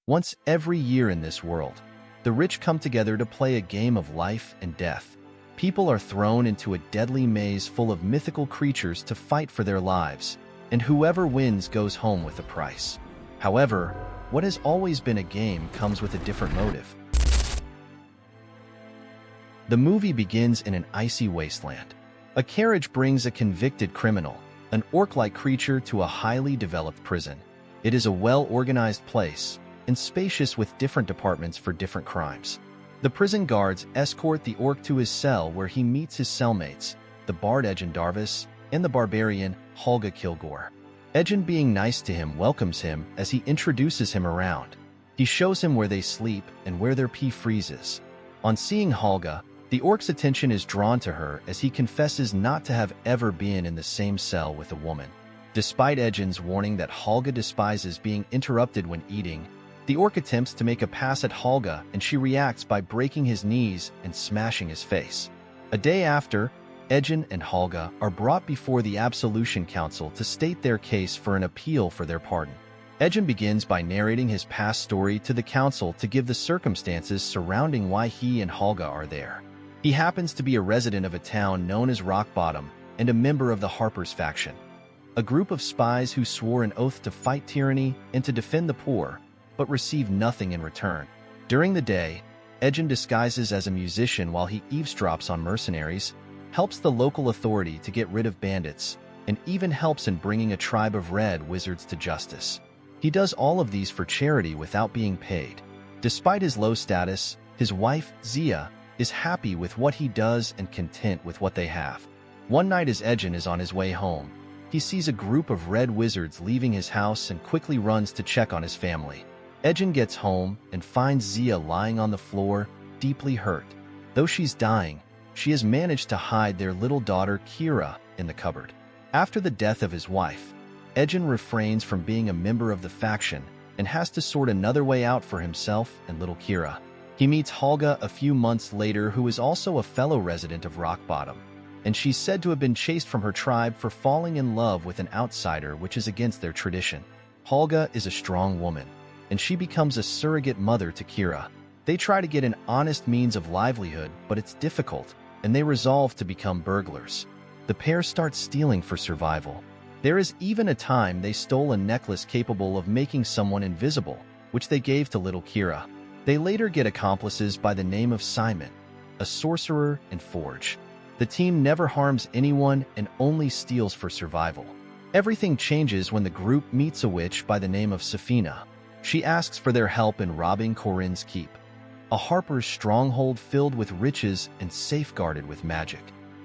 Once every year in this world, the rich come together to play a game of life and death. People are thrown into a deadly maze full of mythical creatures to fight for their lives, and whoever wins goes home with a price. However, what has always been a game comes with a different motive. The movie begins in an icy wasteland. A carriage brings a convicted criminal, an orc-like creature, to a highly developed prison. It is a well-organized place, and spacious with different departments for different crimes. The prison guards escort the orc to his cell where he meets his cellmates, the bard Ejin Darvis and the barbarian Holga Kilgore. Ejin, being nice to him, welcomes him as he introduces him around. He shows him where they sleep and where their pee freezes. On seeing Holga, the orc's attention is drawn to her as he confesses not to have ever been in the same cell with a woman. Despite Ejin's warning that Holga despises being interrupted when eating, the orc attempts to make a pass at Holga, and she reacts by breaking his knees and smashing his face. A day after, Ejin and Holga are brought before the Absolution Council to state their case for an appeal for their pardon. Ejin begins by narrating his past story to the council to give the circumstances surrounding why he and Holga are there. He happens to be a resident of a town known as Rock Bottom and a member of the Harper's faction, a group of spies who swore an oath to fight tyranny and to defend the poor, but receive nothing in return. During the day, Ejin disguises as a musician while he eavesdrops on mercenaries, helps the local authority to get rid of bandits, and even helps in bringing a tribe of red wizards to justice. He does all of these for charity without being paid. Despite his low status, his wife, Zia, is happy with what he does and content with what they have. One night as Ejin is on his way home, he sees a group of red wizards leaving his house and quickly runs to check on his family. Ejin gets home and finds Zia lying on the floor, deeply hurt. Though she's dying, she has managed to hide their little daughter Kira in the cupboard. After the death of his wife, Ejin refrains from being a member of the faction and has to sort another way out for himself and little Kira. He meets Holga a few months later, who is also a fellow resident of Rock Bottom, and she's said to have been chased from her tribe for falling in love with an outsider, which is against their tradition. Holga is a strong woman, and she becomes a surrogate mother to Kira. They try to get an honest means of livelihood, but it's difficult, and they resolve to become burglars. The pair start stealing for survival. There is even a time they stole a necklace capable of making someone invisible, which they gave to little Kira. They later get accomplices by the name of Simon, a sorcerer, and Forge. The team never harms anyone and only steals for survival. Everything changes when the group meets a witch by the name of Safina. She asks for their help in robbing Corinne's keep, a Harper's stronghold filled with riches and safeguarded with magic.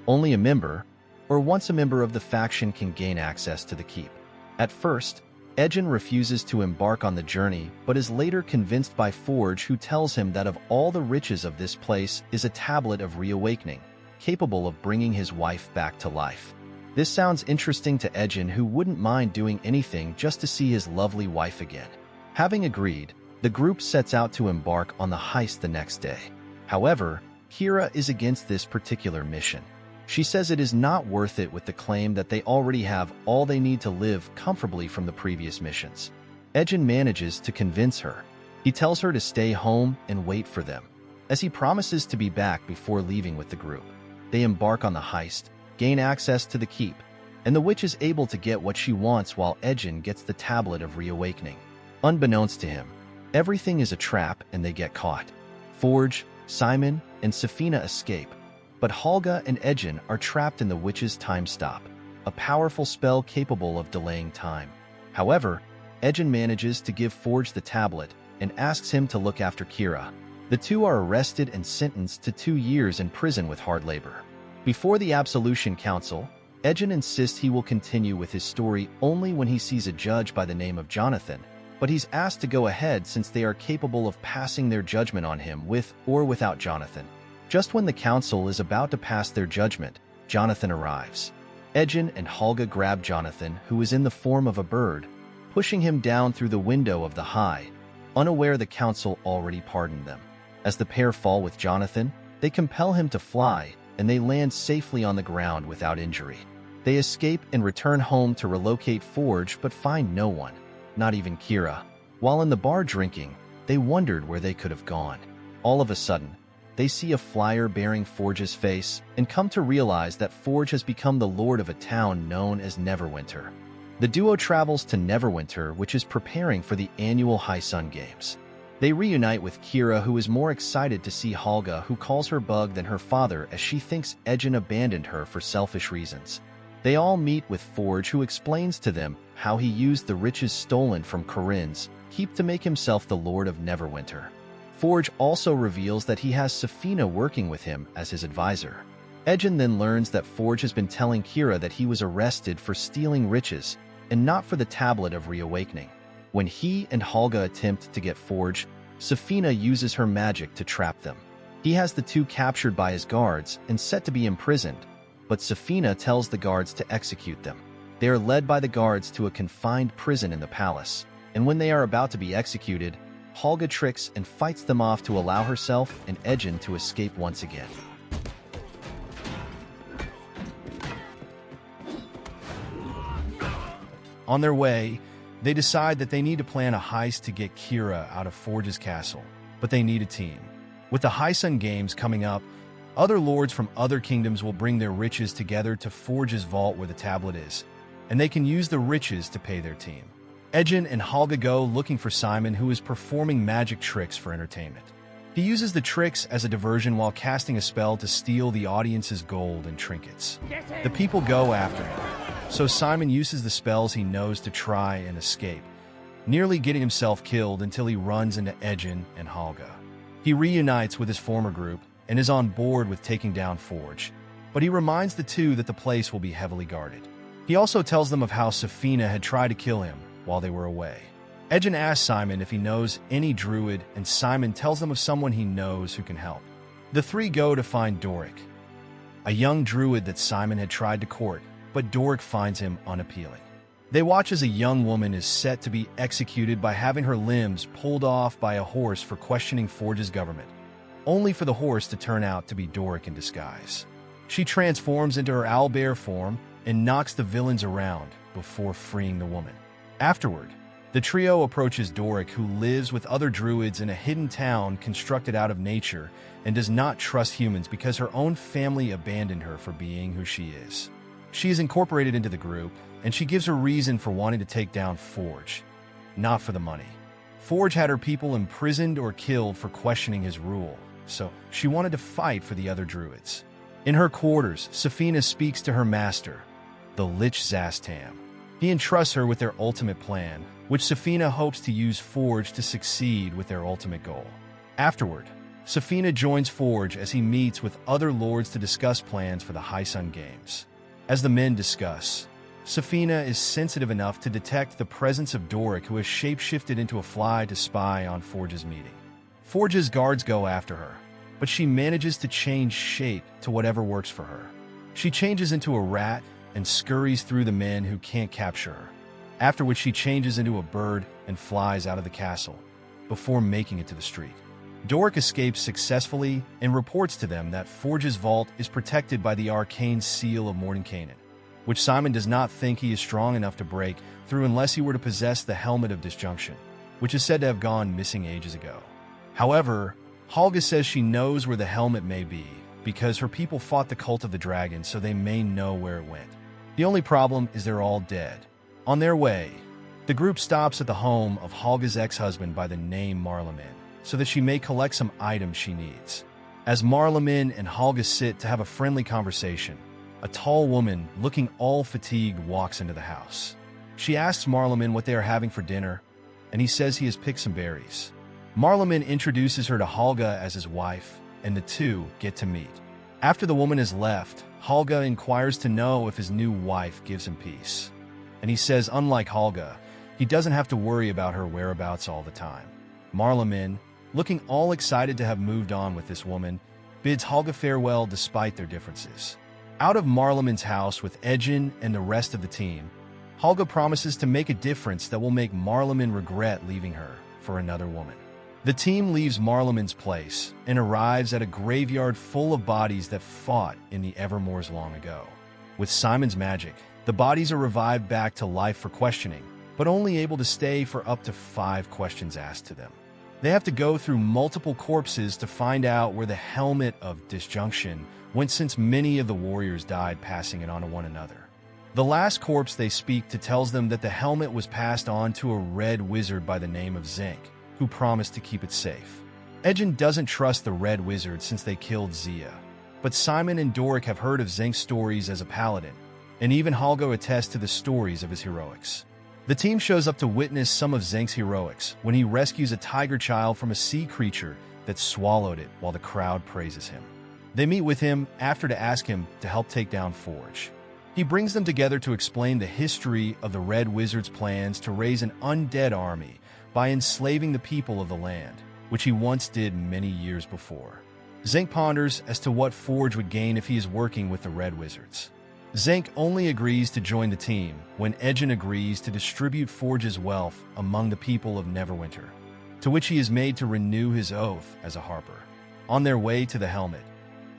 Only a member, or once a member of the faction, can gain access to the keep. At first, Ejin refuses to embark on the journey, but is later convinced by Forge, who tells him that of all the riches of this place is a tablet of reawakening, capable of bringing his wife back to life. This sounds interesting to Ejin, who wouldn't mind doing anything just to see his lovely wife again. Having agreed, the group sets out to embark on the heist the next day. However, Kira is against this particular mission. She says it is not worth it, with the claim that they already have all they need to live comfortably from the previous missions. Ejin manages to convince her. He tells her to stay home and wait for them, as he promises to be back before leaving with the group. They embark on the heist, gain access to the keep, and the witch is able to get what she wants while Ejin gets the tablet of reawakening. Unbeknownst to him, everything is a trap and they get caught. Forge, Simon, and Safina escape, but Holga and Ejin are trapped in the witch's time stop, a powerful spell capable of delaying time. However, Ejin manages to give Forge the tablet and asks him to look after Kira. The two are arrested and sentenced to 2 years in prison with hard labor. Before the Absolution Council, Ejin insists he will continue with his story only when he sees a judge by the name of Jonathan, but he's asked to go ahead since they are capable of passing their judgment on him with or without Jonathan. Just when the council is about to pass their judgment, Jonathan arrives. Ejin and Holga grab Jonathan, who is in the form of a bird, pushing him down through the window of the high, unaware the council already pardoned them. As the pair fall with Jonathan, they compel him to fly, and they land safely on the ground without injury. They escape and return home to relocate Forge, but find no one, not even Kira. While in the bar drinking, They wondered where they could have gone. All of a sudden, they see a flyer bearing Forge's face and come to realize that Forge has become the lord of a town known as Neverwinter. The duo travels to Neverwinter, which is preparing for the annual High Sun Games. They reunite with Kira, who is more excited to see Halga, who calls her Bug, than her father, as she thinks Ejin abandoned her for selfish reasons. They all meet with Forge, who explains to them how he used the riches stolen from Corinne's keep to make himself the Lord of Neverwinter. Forge also reveals that he has Safina working with him as his advisor. Ejin then learns that Forge has been telling Kira that he was arrested for stealing riches and not for the Tablet of Reawakening. When he and Halga attempt to get Forge, Safina uses her magic to trap them. He has the two captured by his guards and set to be imprisoned, but Safina tells the guards to execute them. They are led by the guards to a confined prison in the palace, and when they are about to be executed, Halga tricks and fights them off to allow herself and Ejin to escape once again. On their way, they decide that they need to plan a heist to get Kira out of Forge's castle, but they need a team. With the High Sun Games coming up, other lords from other kingdoms will bring their riches together to Forge's vault where the tablet is, and they can use the riches to pay their team. Ejin and Halga go looking for Simon, who is performing magic tricks for entertainment. He uses the tricks as a diversion while casting a spell to steal the audience's gold and trinkets. The people go after him, so Simon uses the spells he knows to try and escape, nearly getting himself killed until he runs into Ejin and Halga. He reunites with his former group and is on board with taking down Forge, but he reminds the two that the place will be heavily guarded. He also tells them of how Safina had tried to kill him while they were away. Ejin asks Simon if he knows any druid, and Simon tells them of someone he knows who can help. The three go to find Doric, a young druid that Simon had tried to court, but Doric finds him unappealing. They watch as a young woman is set to be executed by having her limbs pulled off by a horse for questioning Forge's government, only for the horse to turn out to be Doric in disguise. She transforms into her owlbear form and knocks the villains around before freeing the woman. Afterward, the trio approaches Doric, who lives with other druids in a hidden town constructed out of nature and does not trust humans because her own family abandoned her for being who she is. She is incorporated into the group, and she gives her reason for wanting to take down Forge, not for the money. Forge had her people imprisoned or killed for questioning his rule, so she wanted to fight for the other druids. In her quarters, Safina speaks to her master, the Lich Zastam. He entrusts her with their ultimate plan, which Safina hopes to use Forge to succeed with their ultimate goal. Afterward, Safina joins Forge as he meets with other lords to discuss plans for the High Sun Games. As the men discuss, Safina is sensitive enough to detect the presence of Doric, who has shapeshifted into a fly to spy on Forge's meeting. Forge's guards go after her, but she manages to change shape to whatever works for her. She changes into a rat and scurries through the men who can't capture her, after which she changes into a bird and flies out of the castle, before making it to the street. Doric escapes successfully and reports to them that Forge's vault is protected by the arcane seal of Mordenkainen, which Simon does not think he is strong enough to break through unless he were to possess the Helmet of Disjunction, which is said to have gone missing ages ago. However, Halga says she knows where the helmet may be, because her people fought the Cult of the Dragon, so they may know where it went. The only problem is they're all dead. On their way, the group stops at the home of Halga's ex-husband by the name Marlamin, so that she may collect some items she needs. As Marlamin and Halga sit to have a friendly conversation, a tall woman, looking all fatigued, walks into the house. She asks Marlamin what they are having for dinner, and he says he has picked some berries. Marlamin introduces her to Halga as his wife, and the two get to meet. After the woman has left, Halga inquires to know if his new wife gives him peace. And he says, unlike Halga, he doesn't have to worry about her whereabouts all the time. Marlamin, looking all excited to have moved on with this woman, bids Halga farewell despite their differences. Out of Marlamin's house with Ejin and the rest of the team, Halga promises to make a difference that will make Marlamin regret leaving her for another woman. The team leaves Marlamin's place and arrives at a graveyard full of bodies that fought in the Evermoors long ago. With Simon's magic, the bodies are revived back to life for questioning, but only able to stay for up to 5 questions asked to them. They have to go through multiple corpses to find out where the Helmet of Disjunction went, since many of the warriors died passing it on to one another. The last corpse they speak to tells them that the helmet was passed on to a red wizard by the name of Zinc, who promised to keep it safe. Edgen doesn't trust the red wizard since they killed Zia, but Simon and Doric have heard of Zinc's stories as a paladin, and even Holgo attests to the stories of his heroics. The team shows up to witness some of Zinc's heroics when he rescues a tiger child from a sea creature that swallowed it while the crowd praises him. They meet with him after to ask him to help take down Forge. He brings them together to explain the history of the Red Wizard's plans to raise an undead army by enslaving the people of the land, which he once did many years before. Zinc ponders as to what Forge would gain if he is working with the Red Wizards. Zinc only agrees to join the team when Edgen agrees to distribute Forge's wealth among the people of Neverwinter, to which he is made to renew his oath as a harper. On their way to the helmet,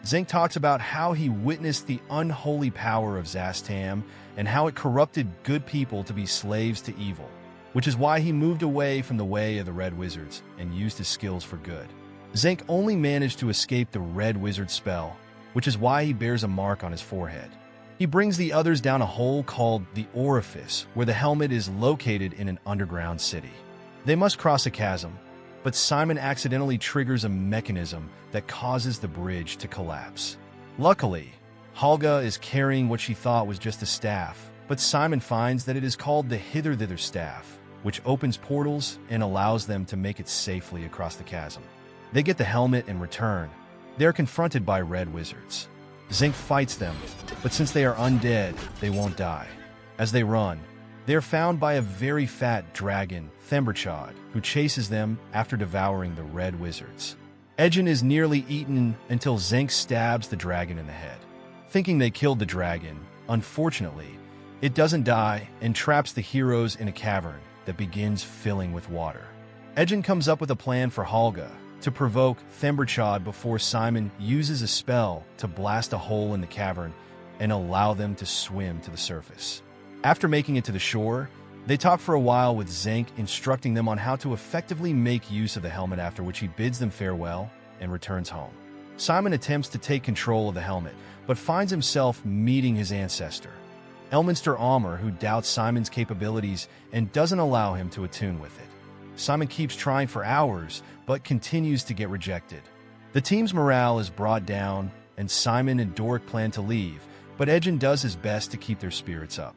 Zinc talks about how he witnessed the unholy power of Zastam and how it corrupted good people to be slaves to evil, which is why he moved away from the way of the Red Wizards and used his skills for good. Zinc only managed to escape the Red Wizard spell, which is why he bears a mark on his forehead. He brings the others down a hole called the Orifice, where the helmet is located in an underground city. They must cross a chasm, but Simon accidentally triggers a mechanism that causes the bridge to collapse. Luckily, Holga is carrying what she thought was just a staff, but Simon finds that it is called the Hither-Thither Staff, which opens portals and allows them to make it safely across the chasm. They get the helmet and return. They are confronted by Red Wizards. Zinc fights them, but since they are undead, they won't die. As they run, they are found by a very fat dragon, Themberchaud, who chases them after devouring the Red Wizards. Edgen is nearly eaten until Zinc stabs the dragon in the head. Thinking they killed the dragon, unfortunately, it doesn't die and traps the heroes in a cavern that begins filling with water. Edgen comes up with a plan for Holga to provoke Themberchaud before Simon uses a spell to blast a hole in the cavern and allow them to swim to the surface. After making it to the shore, they talk for a while with Zinc, instructing them on how to effectively make use of the helmet, after which he bids them farewell and returns home. Simon attempts to take control of the helmet, but finds himself meeting his ancestor, Elminster Almer, who doubts Simon's capabilities and doesn't allow him to attune with it. Simon keeps trying for hours, but continues to get rejected. The team's morale is brought down, and Simon and Doric plan to leave, but Edgen does his best to keep their spirits up.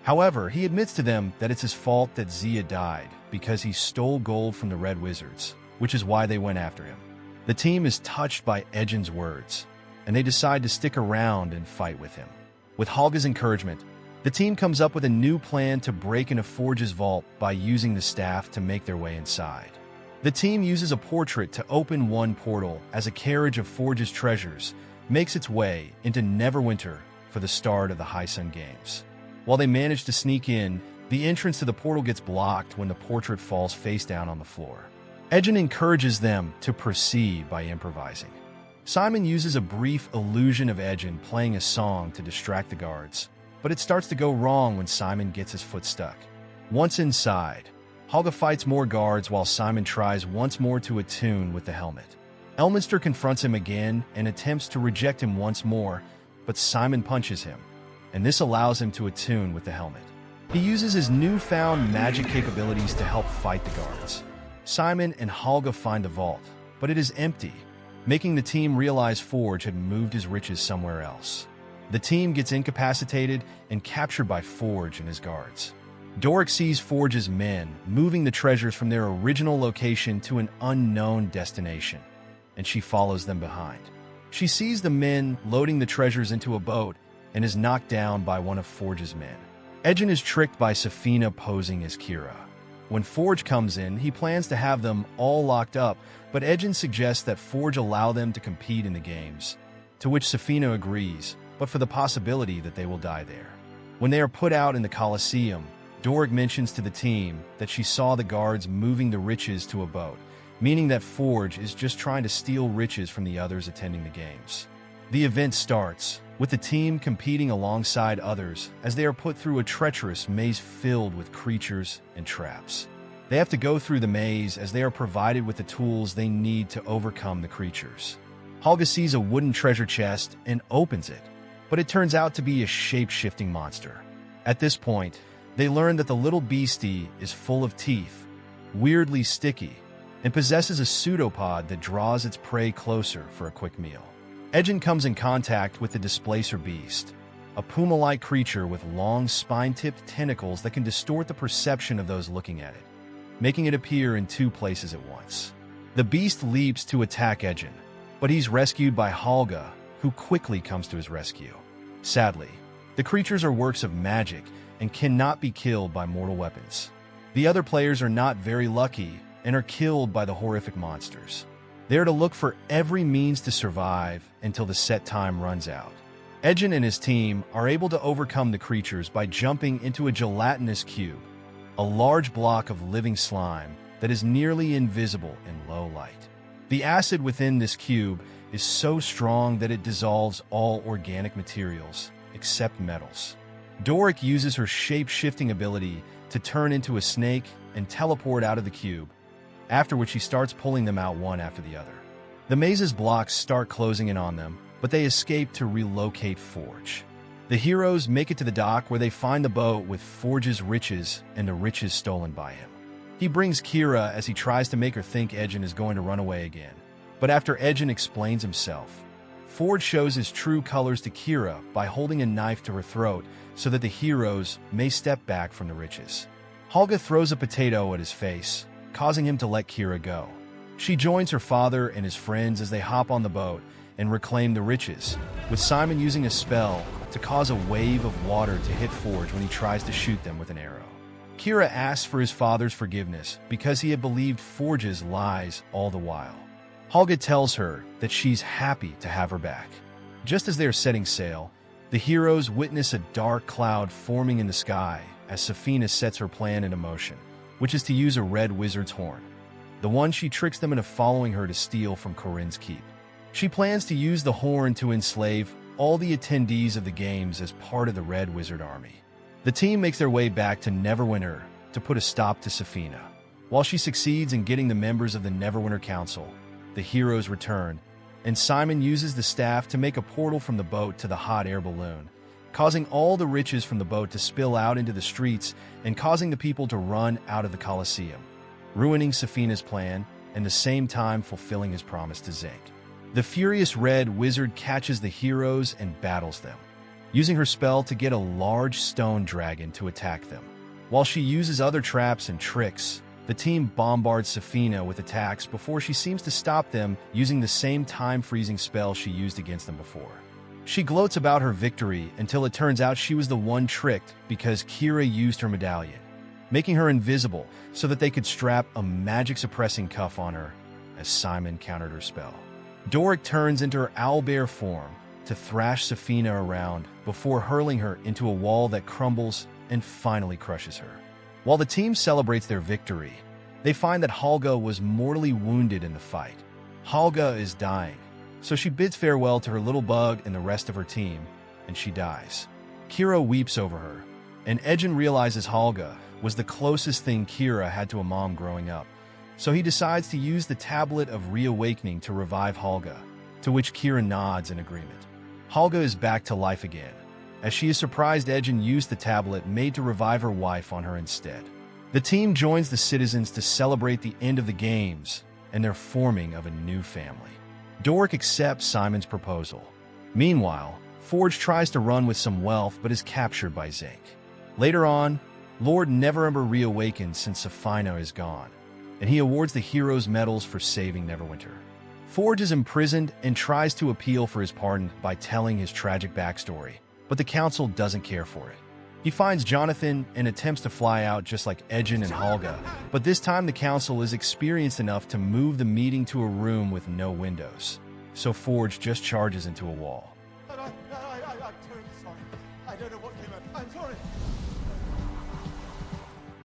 However, he admits to them that it's his fault that Zia died because he stole gold from the Red Wizards, which is why they went after him. The team is touched by Edgen's words, and they decide to stick around and fight with him. With Holga's encouragement, the team comes up with a new plan to break into Forge's vault by using the staff to make their way inside. The team uses a portrait to open one portal as a carriage of Forge's treasures makes its way into Neverwinter for the start of the High Sun Games. While they manage to sneak in, the entrance to the portal gets blocked when the portrait falls face down on the floor. Edgen encourages them to proceed by improvising. Simon uses a brief illusion of Edgen playing a song to distract the guards, but it starts to go wrong when Simon gets his foot stuck. Once inside, Holga fights more guards while Simon tries once more to attune with the helmet. Elminster confronts him again and attempts to reject him once more, but Simon punches him, and this allows him to attune with the helmet. He uses his newfound magic capabilities to help fight the guards. Simon and Holga find the vault, but it is empty, making the team realize Forge had moved his riches somewhere else. The team gets incapacitated and captured by Forge and his guards. Doric sees Forge's men moving the treasures from their original location to an unknown destination, and she follows them behind. She sees the men loading the treasures into a boat and is knocked down by one of Forge's men. Edgen is tricked by Safina posing as Kira. When Forge comes in, he plans to have them all locked up, but Edgen suggests that Forge allow them to compete in the games, to which Safina agrees, but for the possibility that they will die there. When they are put out in the Colosseum, Doric mentions to the team that she saw the guards moving the riches to a boat, meaning that Forge is just trying to steal riches from the others attending the games. The event starts, with the team competing alongside others as they are put through a treacherous maze filled with creatures and traps. They have to go through the maze as they are provided with the tools they need to overcome the creatures. Helga sees a wooden treasure chest and opens it, but it turns out to be a shape-shifting monster. At this point, they learn that the little beastie is full of teeth, weirdly sticky, and possesses a pseudopod that draws its prey closer for a quick meal. Edgen comes in contact with the Displacer Beast, a puma-like creature with long spine-tipped tentacles that can distort the perception of those looking at it, making it appear in two places at once. The beast leaps to attack Edgen, but he's rescued by Helga, who quickly comes to his rescue. Sadly, the creatures are works of magic and cannot be killed by mortal weapons. The other players are not very lucky and are killed by the horrific monsters. They are to look for every means to survive until the set time runs out. Edgen and his team are able to overcome the creatures by jumping into a gelatinous cube, a large block of living slime that is nearly invisible in low light. The acid within this cube is so strong that it dissolves all organic materials, except metals. Doric uses her shape-shifting ability to turn into a snake and teleport out of the cube, after which she starts pulling them out one after the other. The maze's blocks start closing in on them, but they escape to relocate Forge. The heroes make it to the dock where they find the boat with Forge's riches and the riches stolen by him. He brings Kira as he tries to make her think Edgen is going to run away again. But after Edgen explains himself, Forge shows his true colors to Kira by holding a knife to her throat so that the heroes may step back from the riches. Helga throws a potato at his face, causing him to let Kira go. She joins her father and his friends as they hop on the boat and reclaim the riches, with Simon using a spell to cause a wave of water to hit Forge when he tries to shoot them with an arrow. Kira asks for his father's forgiveness because he had believed Forge's lies all the while. Helga tells her that she's happy to have her back. Just as they are setting sail, the heroes witness a dark cloud forming in the sky as Safina sets her plan into motion, which is to use a red wizard's horn, the one she tricks them into following her to steal from Corinne's keep. She plans to use the horn to enslave all the attendees of the games as part of the Red Wizard Army. The team makes their way back to Neverwinter to put a stop to Safina. While she succeeds in getting the members of the Neverwinter Council, the heroes return, and Simon uses the staff to make a portal from the boat to the hot air balloon, causing all the riches from the boat to spill out into the streets and causing the people to run out of the Colosseum, ruining Safina's plan and at the same time fulfilling his promise to Zink. The furious Red Wizard catches the heroes and battles them, using her spell to get a large stone dragon to attack them. While she uses other traps and tricks, the team bombards Safina with attacks before she seems to stop them using the same time-freezing spell she used against them before. She gloats about her victory until it turns out she was the one tricked because Kira used her medallion, making her invisible so that they could strap a magic-suppressing cuff on her as Simon countered her spell. Doric turns into her owlbear form to thrash Safina around before hurling her into a wall that crumbles and finally crushes her. While the team celebrates their victory, they find that Helga was mortally wounded in the fight. Helga is dying, so she bids farewell to her little bug and the rest of her team, and she dies. Kira weeps over her, and Edgen realizes Helga was the closest thing Kira had to a mom growing up, so he decides to use the Tablet of Reawakening to revive Helga, to which Kira nods in agreement. Helga is back to life again, as she is surprised Edgen used the tablet made to revive her wife on her instead. The team joins the citizens to celebrate the end of the games and their forming of a new family. Doric accepts Simon's proposal. Meanwhile, Forge tries to run with some wealth but is captured by Zink. Later on, Lord Neverember reawakens since Safina is gone, and he awards the heroes medals for saving Neverwinter. Forge is imprisoned and tries to appeal for his pardon by telling his tragic backstory, but the council doesn't care for it. He finds Jonathan and attempts to fly out just like Edgen and Helga, but this time the council is experienced enough to move the meeting to a room with no windows, so Forge just charges into a wall.